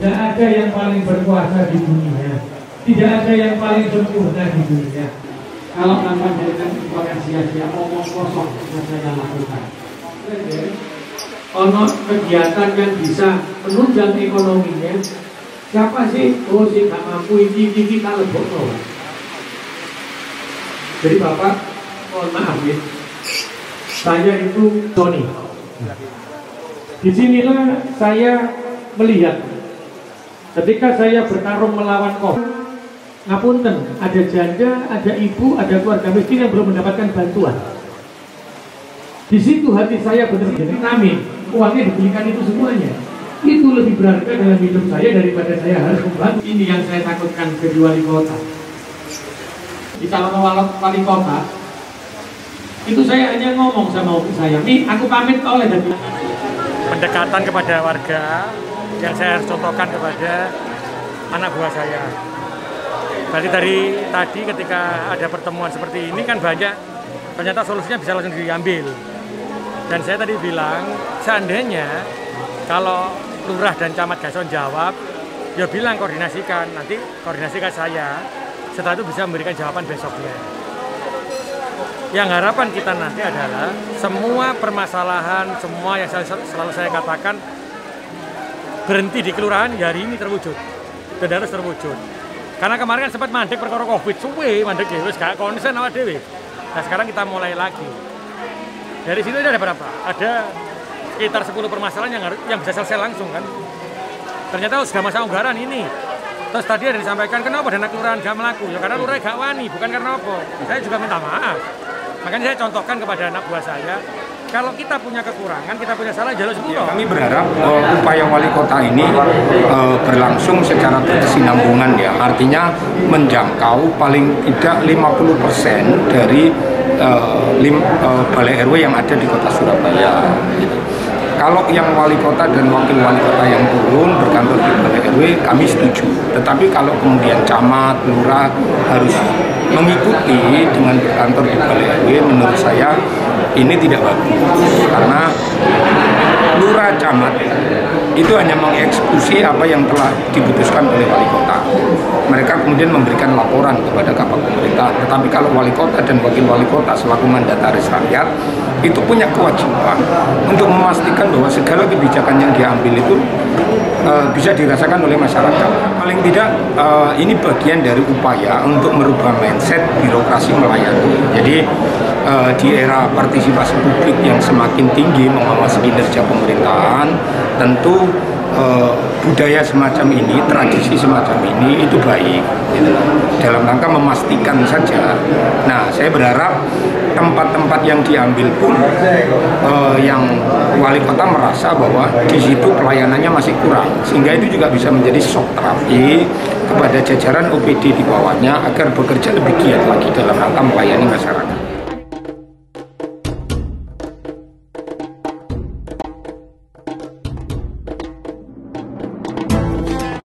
tidak ada yang paling berkuasa di dunia, tidak ada yang paling sempurna di dunia. Kalau tanpa dengan bukan sia-sia, omong kosong yang saya lakukan. Ono kegiatan yang bisa menunjang ekonominya, siapa sih? Oh, sih gak mampu ini kita lebokno. Jadi Bapak, mohon maaf ya, saya itu Tony. Disinilah saya melihat ketika saya bertarung melawan COVID, ngapunten, ada janda, ada ibu, ada keluarga miskin yang belum mendapatkan bantuan. Di situ hati saya benar-benar amin. Uangnya dibelikan itu semuanya. Itu lebih berharga dalam hidup saya daripada saya harus membantu. Ini yang saya takutkan ke wali kota. Di calon wali kota, itu saya hanya ngomong sama ibu saya, nih aku pamit oleh dari pendekatan kepada warga yang saya harus contohkan kepada anak buah saya. Berarti dari tadi ketika ada pertemuan seperti ini kan banyak, ternyata solusinya bisa langsung diambil. Dan saya tadi bilang, seandainya kalau lurah dan camat Gason jawab, ya bilang koordinasikan, nanti koordinasikan saya, setelah itu bisa memberikan jawaban besoknya. Yang harapan kita nanti adalah semua permasalahan, semua yang selalu saya katakan berhenti di kelurahan, ya hari ini terwujud dan harus terwujud. Karena kemarin kan sempat mandek perkara COVID, suwe mandek ya, wis gak konsen awak dhewe. Nah sekarang kita mulai lagi. Dari situ ada berapa? Ada sekitar 10 permasalahan yang bisa selesai langsung kan. Ternyata sudah masa anggaran ini. Terus tadi ada disampaikan kenapa dana kelurahan gak melaku? Ya karena lurah gak wani, bukan karena apa. Saya juga minta maaf. Makanya saya contohkan kepada anak buah saya, kalau kita punya kekurangan, kita punya salah, jalur sepuluh. Kami berharap upaya wali kota ini berlangsung secara berkesinambungan ya. Artinya menjangkau paling tidak 50% dari balai RW yang ada di kota Surabaya. Gitu. Kalau yang wali kota dan wakil wali kota yang turun berkantor di balai RW, kami setuju. Tetapi kalau kemudian camat, lurah harus mengikuti dengan berkantor di balai RW, menurut saya ini tidak bagus. Karena lurah, camat itu hanya mengeksekusi apa yang telah diputuskan oleh wali kota. Mereka kemudian memberikan laporan kepada kapal pemerintah. Tetapi kalau wali kota dan wakil wali kota selaku mandataris rakyat itu punya kewajiban untuk memastikan bahwa segala kebijakan yang diambil itu bisa dirasakan oleh masyarakat. Paling tidak ini bagian dari upaya untuk merubah mindset birokrasi melayani. Jadi di era partisipasi publik yang semakin tinggi mengawasi kinerja pemerintahan, tentu budaya semacam ini, tradisi semacam ini itu baik gitu, dalam rangka memastikan saja. Nah, saya berharap tempat-tempat yang diambil pun yang wali kota merasa bahwa di situ pelayanannya masih kurang, sehingga itu juga bisa menjadi shock terapi kepada jajaran OPD di bawahnya agar bekerja lebih giat lagi dalam rangka melayani masyarakat.